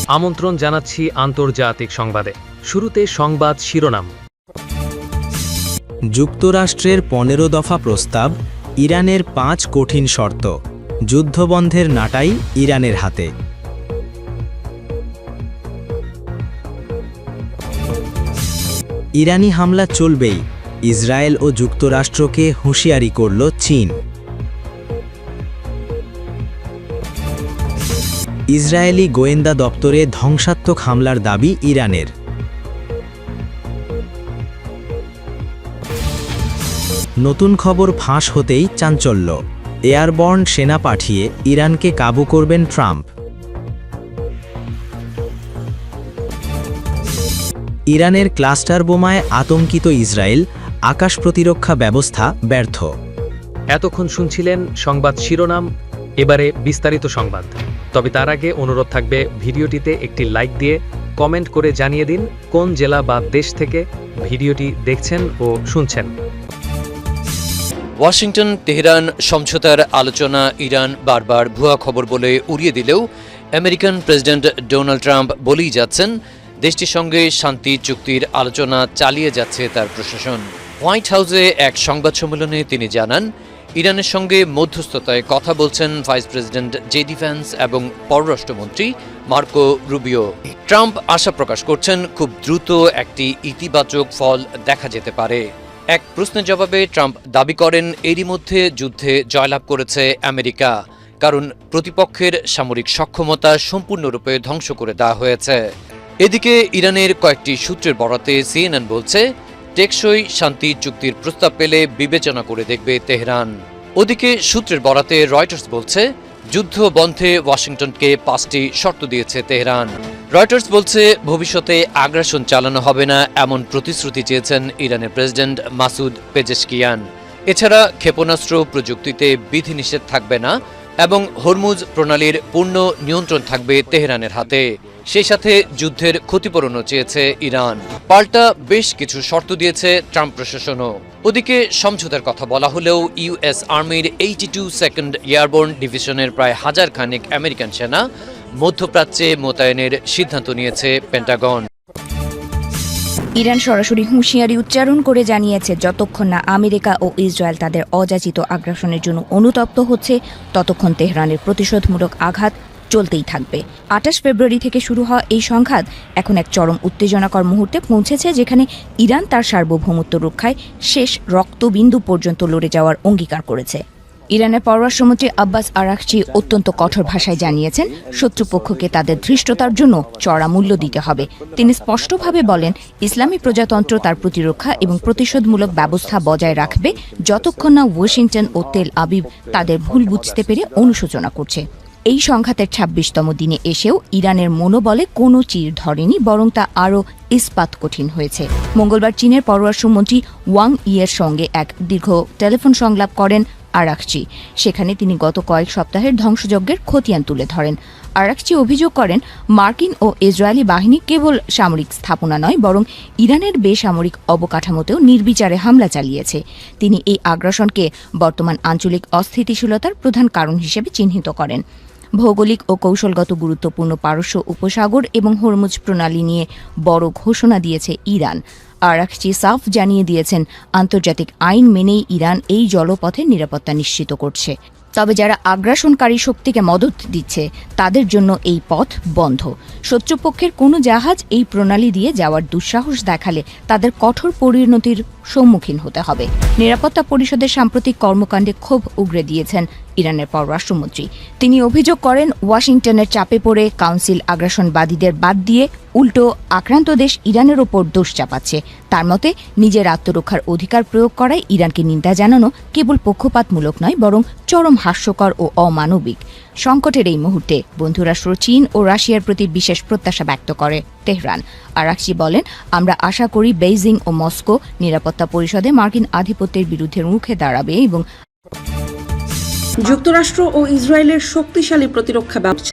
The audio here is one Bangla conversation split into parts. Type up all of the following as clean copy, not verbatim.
আমন্ত্রণ জানাচ্ছি আন্তর্জাতিক সংবাদে। শুরুতে সংবাদ শিরোনাম। যুক্তরাষ্ট্রের ১৫ দফা প্রস্তাব, ইরানের ৫ কঠিন শর্ত, যুদ্ধবন্ধের নাটাই ইরানের হাতে। ইরানি হামলা চলবেই, ইসরায়েল ও যুক্তরাষ্ট্রকে হুঁশিয়ারি করল চীন। ইসরায়েলি গোয়েন্দা দপ্তরে ধ্বংসাত্মক হামলার দাবি ইরানের। নতুন খবর ফাঁস হতেই চাঞ্চল্য, এয়ারবর্ন সেনা পাঠিয়ে ইরানকে কাবু করবেন ট্রাম্প। ইরানের ক্লাস্টার বোমায় আতঙ্কিত ইসরায়েল, আকাশ প্রতিরক্ষা ব্যবস্থা ব্যর্থ। এতক্ষণ শুনছিলেন সংবাদ শিরোনাম, এবারে বিস্তারিত সংবাদ। তবে তার আগে অনুরোধ থাকবে, ভিডিওটিতে একটি লাইক দিয়ে কমেন্ট করে জানিয়ে দিন কোন জেলা বা দেশ থেকে ভিডিওটি দেখছেন ও শুনছেন। ওয়াশিংটন তেহরান সমঝোতার আলোচনা ইরান বারবার ভুয়া খবর বলে উড়িয়ে দিলেও আমেরিকান প্রেসিডেন্ট ডোনাল্ড ট্রাম্প বলেই যাচ্ছেন দেশটির সঙ্গে শান্তি চুক্তির আলোচনা চালিয়ে যাচ্ছে তার প্রশাসন। হোয়াইট হাউসে এক সংবাদ সম্মেলনে তিনি জানান, ইরানের সঙ্গে মধ্যস্থতায় কথা বলছেন ভাইস প্রেসিডেন্ট জেডি ভ্যান্স এবং পররাষ্ট্রমন্ত্রী মার্কো রুবিও। ট্রাম্প আশা প্রকাশ করছেন খুব দ্রুত একটি ইতিবাচক ফল দেখা যেতে পারে। এক প্রশ্নের জবাবে ট্রাম্প দাবি করেন এরই মধ্যে যুদ্ধে জয়লাভ করেছে আমেরিকা, কারণ প্রতিপক্ষের সামরিক সক্ষমতা সম্পূর্ণরূপে ধ্বংস করে দেওয়া হয়েছে। এদিকে ইরানের কয়েকটি সূত্রের বরাতে সিএনএন বলছে, টেকসই শান্তি চুক্তির প্রস্তাব পেলে বিবেচনা করে দেখবে তেহরান। ওদিকে সূত্রের বরাতে রয়টার্স বলছে, যুদ্ধ বন্ধে ওয়াশিংটনকে ৫টি শর্ত দিয়েছে তেহরান। রয়টার্স বলছে, ভবিষ্যতে আগ্রাসন চালানো হবে না এমন প্রতিশ্রুতি চেয়েছেন ইরানের প্রেসিডেন্ট মাসুদ পেজেশকিয়ান। এছাড়া ক্ষেপণাস্ত্র প্রযুক্তিতে বিধিনিষেধ থাকবে না এবং হরমুজ প্রণালীর পূর্ণ নিয়ন্ত্রণ থাকবে তেহরানের হাতে। সেই সাথে যুদ্ধের ক্ষতিপূরণও চেয়েছে ইরান। পাল্টা বেশ কিছু শর্ত দিয়েছে ট্রাম্প প্রশাসনও। ওদিকে সমঝোতার কথা বলা হলেও ইউএস আর্মির 82 সেকেন্ড এয়ারবোর্ন ডিভিশনের প্রায় ১০০০ খানেক আমেরিকান সেনা মধ্যপ্রাচ্যে মোতায়েনের সিদ্ধান্ত নিয়েছে পেন্টাগন। ইরান সরাসরি হুঁশিয়ারি উচ্চারণ করে জানিয়েছে, যতক্ষণ না আমেরিকা ও ইসরায়েল তাদের অযাচিত আগ্রাসনের জন্য অনুতপ্ত হচ্ছে, ততক্ষণ তেহরানের প্রতিশোধমূলক আঘাত চলতেই থাকবে। ২৮ ফেব্রুয়ারি থেকে শুরু হওয়া এই সংঘাত এখন এক চরম উত্তেজনাকর মুহূর্তে পৌঁছেছে, যেখানে ইরান তার সার্বভৌমত্ব রক্ষায় শেষ রক্তবিন্দু পর্যন্ত লড়ে যাওয়ার অঙ্গীকার করেছে। ইরানের পররাষ্ট্রমন্ত্রী আব্বাস আরাকচি অত্যন্ত কঠোর ভাষায় জানিয়েছেন, শত্রুপক্ষকে তাদের ধৃষ্টতার জন্য চড়া মূল্য দিতে হবে। তিনি স্পষ্টভাবে বলেন, ইসলামী প্রজাতন্ত্র তার প্রতিরক্ষা এবং প্রতিশোধমূলক ব্যবস্থা বজায় রাখবে যতক্ষণ না ওয়াশিংটন ও তেল আবিব তাদের ভুল বুঝতে পেরে অনুশোচনা করছে। এই সংঘাতের ২৬তম দিনে এসেও ইরানের মনোবলে কোনো চির ধরেনি, বরং তা আরও ইস্পাত কঠিন হয়েছে। মঙ্গলবার চীনের পররাষ্ট্রমন্ত্রী ওয়াং ইয়ের সঙ্গে এক দীর্ঘ টেলিফোন সংলাপ করেন আরাকচি। সেখানে তিনি গত কয়েক সপ্তাহের ধ্বংসযজ্ঞের খতিয়ান তুলে ধরেন। আরাকচি অভিযোগ করেন, মার্কিন ও ইসরায়েলি বাহিনী কেবল সামরিক স্থাপনা নয়, বরং ইরানের বেসামরিক অবকাঠামোতেও নির্বিচারে হামলা চালিয়েছে। তিনি এই আগ্রাসনকে বর্তমান আঞ্চলিক অস্থিতিশীলতার প্রধান কারণ হিসেবে চিহ্নিত করেন। ভৌগোলিক ও কৌশলগত গুরুত্বপূর্ণ পারস্য উপসাগর এবং হরমুজ প্রণালী নিয়ে বড় ঘোষণা দিয়েছে ইরান। আরাকচি সাফ জানিয়ে দিয়েছেন, আন্তর্জাতিক আইন মেনেই ইরান এই জলপথের নিরাপত্তা নিশ্চিত করছে। তবে যারা আগ্রাসনকারী শক্তিকে মদত দিচ্ছে তাদের জন্য এই পথ বন্ধ। শত্রুপক্ষের কোনো জাহাজ এই প্রণালী দিয়ে যাওয়ার দুঃসাহস দেখালে তাদের কঠোর পরিণতির সম্মুখীন হতে হবে। নিরাপত্তা পরিষদের সাম্প্রতিক কর্মকাণ্ডে ক্ষোভ উগরে দিয়েছেন ইরানের পররাষ্ট্রমন্ত্রী। তিনি অভিযোগ করেন, ওয়াশিংটনের চাপে পড়ে কাউন্সিল আগ্রাসনবাদীদের বাদ দিয়ে উল্টো আক্রান্ত দেশ ইরানের ওপর দোষ চাপাচ্ছে। তার মতে, নিজের আত্মরক্ষার অধিকার প্রয়োগ করায় ইরানকে নিন্দা জানানো কেবল পক্ষপাতমূলক নয়, বরং চরম হাস্যকর ও অমানবিক। সংকটের এই মুহূর্তে বন্ধুরাষ্ট্র চীন ও রাশিয়ার প্রতি বিশেষ প্রত্যাশা ব্যক্ত করে তেহরান। আরাকচি বলেন, আমরা আশা করি বেইজিং ও মস্কো নিরাপত্তা পরিষদে মার্কিন আধিপত্যের বিরুদ্ধে রুখে দাঁড়াবে এবং যুক্তরাষ্ট্র ও ইসরায়েলের শক্তিশালী প্রতিরক্ষা ব্যবস্থা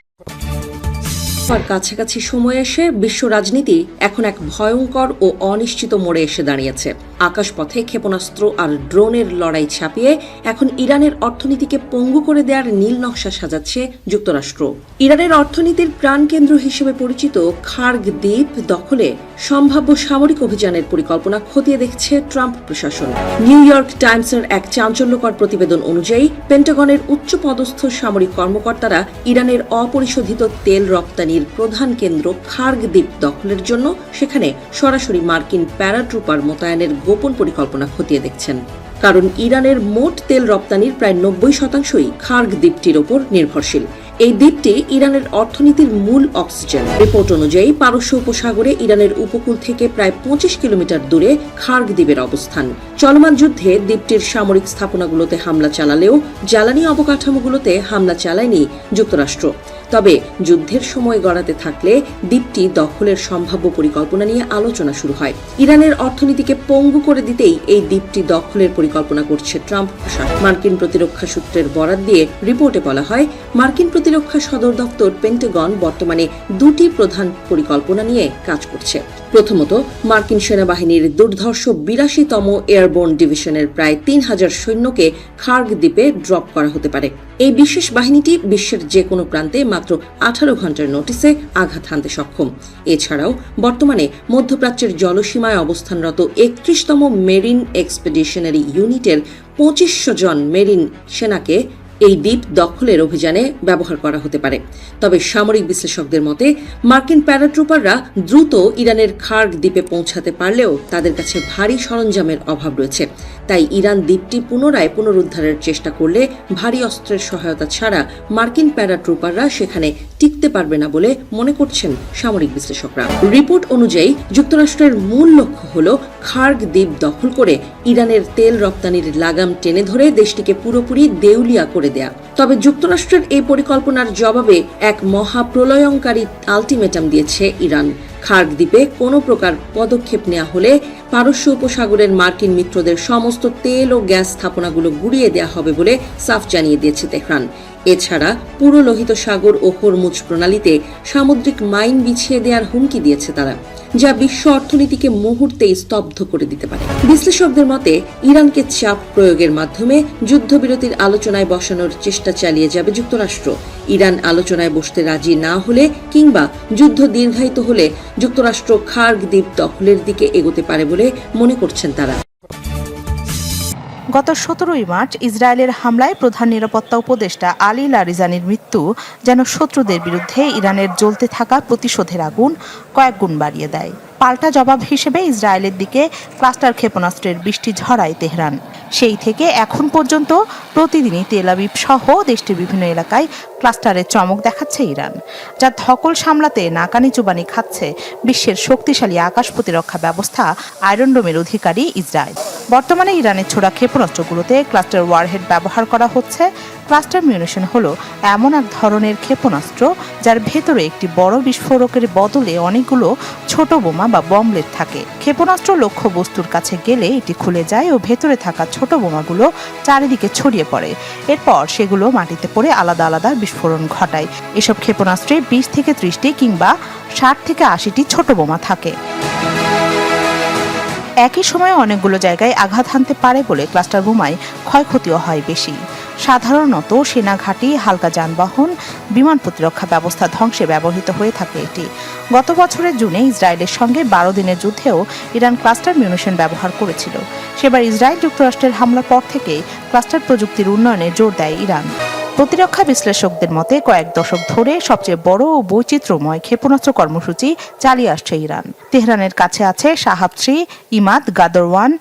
দফার কাছাকাছি সময়ে এসে বিশ্ব রাজনীতি এখন এক ভয়ঙ্কর ও অনিশ্চিত মোড়ে এসে দাঁড়িয়েছে। আকাশপথে ক্ষেপণাস্ত্র আর ড্রোনের লড়াই ছাপিয়ে এখন ইরানের অর্থনীতিকে পঙ্গু করে দেওয়ার নীল নকশা সাজাচ্ছে যুক্তরাষ্ট্র। ইরানের অর্থনীতির প্রাণকেন্দ্র হিসেবে পরিচিত খার্গ দ্বীপ দখলে সম্ভাব্য সামরিক অভিযানের পরিকল্পনা খতিয়ে দেখছে ট্রাম্প প্রশাসন। নিউ ইয়র্ক টাইমসের এক চাঞ্চল্যকর প্রতিবেদন অনুযায়ী পেন্টাগনের উচ্চপদস্থ সামরিক কর্মকর্তারা ইরানের অপরিশোধিত তেল রপ্তানির প্রধান কেন্দ্র খার্গ দ্বীপ দখলের জন্য সেখানে সরাসরি মার্কিন প্যারাট্রুপার মোতায়েনের গোপন পরিকল্পনা খতিয়ে দেখছেন। কারণ ইরানের মোট তেল রপ্তানির প্রায় 90%ই খার্গ দ্বীপটির ওপর নির্ভরশীল। এই দ্বীপটি ইরানের অর্থনীতির মূল অক্সিজেন। রিপোর্ট অনুযায়ী পারস্য উপসাগরে ইরানের উপকূল থেকে প্রায় 25 কিলোমিটার দূরে খার্গ দ্বীপের অবস্থান। চলমান যুদ্ধে দ্বীপটির সামরিক স্থাপনাগুলোতে হামলা চালালেও জ্বালানি অবকাঠামোগুলোতে হামলা চালায়নি যুক্তরাষ্ট্র। তবে যুদ্ধের সময় গড়াতে থাকলে দ্বীপটি দখলের সম্ভাব্য পরিকল্পনা নিয়ে আলোচনা শুরু হয়। ইরানের অর্থনীতিকে পঙ্গু করে দিতেই এই দ্বীপটি দখলের পরিকল্পনা করছে ট্রাম্প প্রশাসন। মার্কিন প্রতিরক্ষা সূত্রের বরাত দিয়ে রিপোর্টে বলা হয়, মার্কিন প্রতিরক্ষা সদর দপ্তর পেন্টাগন বর্তমানে দুটি প্রধান পরিকল্পনা নিয়ে কাজ করছে। প্রথমত, মার্কিন সেনাবাহিনীর দুর্ধর্ষ 82তম এয়ারবোর্ন ডিভিশনের প্রায় 3000 সৈন্যকে খার্গ দ্বীপে ড্রপ করা হতে পারে। এই বিশেষ বাহিনীটি বিশ্বের যে কোনো প্রান্তে মাত্র 18 ঘন্টার নোটিসে আঘাত হানতে সক্ষম। এছাড়াও বর্তমানে মধ্যপ্রাচ্যের জলসীমায় অবস্থানরত 31তম মেরিন এক্সপেডিশনারি ইউনিটের 2500 জন মেরিন সেনাকে এই দ্বীপ দখলের অভিযানে ব্যবহার করা হতে পারে। তবে সামরিক বিশ্লেষকদের মতে মার্কিন প্যারাট্রুপাররা দ্রুত ইরানের খার্গ দ্বীপে পৌঁছাতে পারলেও তাদের কাছে ভারী সরঞ্জামের অভাব রয়েছে। তাই ইরান দ্বীপটি পুনরায় পুনরুদ্ধারের চেষ্টা করলে ভারী অস্ত্রের সহায়তা ছাড়া মার্কিন প্যারাট্রুপাররা সেখানে টিকতে পারবে না বলে মনে করছেন সামরিক বিশ্লেষকরা। রিপোর্ট অনুযায়ী যুক্তরাষ্ট্রের মূল লক্ষ্য হল খার্গ দ্বীপ দখল করে ইরানের তেল রপ্তানির লাগাম টেনে ধরে দেশটিকে পুরোপুরি দেউলিয়া করে দেয়া। তবে যুক্তরাষ্ট্রের এই পরিকল্পনার জবাবে এক মহাপ্রলয়ঙ্কারী আলটিমেটাম দিয়েছে ইরান। খার্গ দ্বীপে কোনো প্রকার পদক্ষেপ নেওয়া হলে পারস্য উপসাগরের মার্কিন মিত্রদের সমস্ত তেল ও গ্যাস স্থাপনাগুলো গুড়িয়ে দেওয়া হবে বলে সাফ জানিয়ে দিয়েছে তেহরান। এছাড়া পুরো লোহিত সাগর ও হরমুজ প্রণালীতে সামুদ্রিক মাইন বিছিয়ে দেওয়ার হুমকি দিয়েছে তারা, যা বিশ্ব অর্থনীতিকে মুহূর্তেই স্তব্ধ করে দিতে পারে। বিশ্লেষকদের মতে ইরানকে চাপ প্রয়োগের মাধ্যমে যুদ্ধবিরতির আলোচনায় বসানোর চেষ্টা চালিয়ে যাবে যুক্তরাষ্ট্র। ইরান আলোচনায় বসতে রাজি না হলে কিংবা যুদ্ধ দীর্ঘায়িত হলে যুক্তরাষ্ট্র খার্গ দ্বীপ দখলের দিকে এগোতে পারে বলে মনে করছেন তারা। গত 17ই মার্চ ইসরায়েলের হামলায় প্রধান নিরাপত্তা উপদেষ্টা আলী লারিজানির মৃত্যু যেন শত্রুদের বিরুদ্ধে ইরানের জ্বলতে থাকা প্রতিশোধের আগুন কয়েক গুণ বাড়িয়ে দেয়। পাল্টা জবাব হিসেবে ইসরায়েলের দিকে ক্লাস্টার ক্ষেপণাস্ত্রের বৃষ্টি ঝরায় তেহরান। সেই থেকে এখন পর্যন্ত প্রতিদিনই তেল আবিব সহ দেশটির বিভিন্ন এলাকায় ক্লাস্টারের চমক দেখাচ্ছে ইরান, যা ধকল সামলাতে নাকানি চুবানি খাচ্ছে বিশ্বের শক্তিশালী আকাশ প্রতিরক্ষা ব্যবস্থা আয়রন ডোমের অধিকারী ইসরায়েল। বর্তমানে ইরানের ছোড়া ক্ষেপণাস্ত্রগুলোতে ক্লাস্টার ওয়ারহেড ব্যবহার করা হচ্ছে। ক্লাস্টার মিউনিশন হলো এমন এক ধরনের ক্ষেপণাস্ত্র যার ভেতরে একটি বড় বিস্ফোরকের বদলে অনেকগুলো ছোট বোমা বা বমলেট থাকে। ক্ষেপণাস্ত্র লক্ষ্য বস্তুর কাছে গেলে এটি খুলে যায় ও ভেতরে থাকা ছোট বোমাগুলো চারিদিকে ছড়িয়ে পড়ে। এরপর সেগুলো মাটিতে পড়ে আলাদা আলাদা বিস্ফোরণ ঘটায়। এসব ক্ষেপণাস্ত্রে 20 থেকে 30টি কিংবা 60 থেকে 80টি ছোট বোমা থাকে। একই সময়ে অনেকগুলো জায়গায় আঘাত হানতে পারে বলে ক্লাস্টার বোমায় ক্ষয়ক্ষতিও হয় বেশি। সাধারণত সেনাঘাঁটি, হালকা যানবাহন, বিমান প্রতিরক্ষা ব্যবস্থা ধ্বংসে ব্যবহৃত হয়ে থাকে এটি। গত বছরের জুনে ইসরায়েলের সঙ্গে 12 দিনের যুদ্ধেও ইরান ক্লাস্টার মিউনিশন ব্যবহার করেছিল। সেবার ইসরায়েল যুক্তরাষ্ট্রের হামলার পর থেকে ক্লাস্টার প্রযুক্তির উন্নয়নে জোর দেয় ইরান। প্রতিরক্ষা বিশ্লেষকদের মতে কয়েক দশক ধরে সবচেয়ে বড় ও বৈচিত্র্যময় ক্ষেপণাস্ত্র কর্মসূচি চালিয়ে আসছে ইরান। তেহরানের কাছে আছে শাহাব-3, ইমাদ, গাদর-1,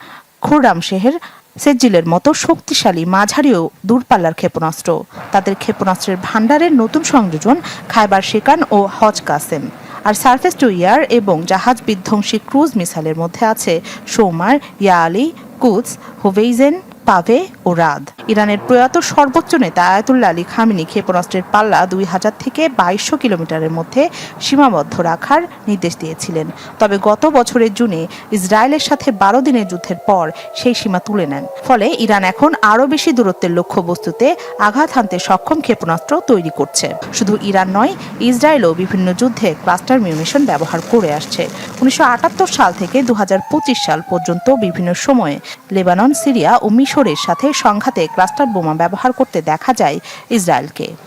খুররামশেহের, সেজ্জিলের মতো শক্তিশালী মাঝারি ও দূরপাল্লার ক্ষেপণাস্ত্র। তাদের ক্ষেপণাস্ত্রের ভান্ডারের নতুন সংযোজন খায়বার শেকান ও হজ কাসেম। আর সার্ফেস টু এয়ার এবং জাহাজ বিধ্বংসী ক্রুজ মিসাইলের মধ্যে আছে সৌমার, ইয়ালি, কুদস, হোভেইজেন, পাভে ও রাদ। ইরানের প্রয়াত সর্বোচ্চ নেতা আয়াতুল্লাহ আলী খামেনি ক্ষেপণাস্ত্রের পাল্লা 2000 থেকে 2200 কিলোমিটারের মধ্যে সীমাবদ্ধ রাখার নির্দেশ দিয়েছিলেন। তবে গত বছরের জুনে ইসরায়েলের সাথে 12 দিনের যুদ্ধের পর সেই সীমা তুলে নেন। ফলে ইরান এখন আরও বেশি দূরত্বের লক্ষ্যবস্তুতে আঘাত হানতে সক্ষম ক্ষেপণাস্ত্র তৈরি করছে। শুধু ইরান নয়, ইসরায়েলও বিভিন্ন যুদ্ধে ক্লাস্টার মিউনিশন ব্যবহার করে আসছে। 1978 সাল থেকে 2025 সাল পর্যন্ত বিভিন্ন সময়ে লেবানন, সিরিয়া ও মিশরের সাথে সংঘাতে ক্লাস্টার বোমা ব্যবহার করতে দেখা যায় ইসরায়েলকে।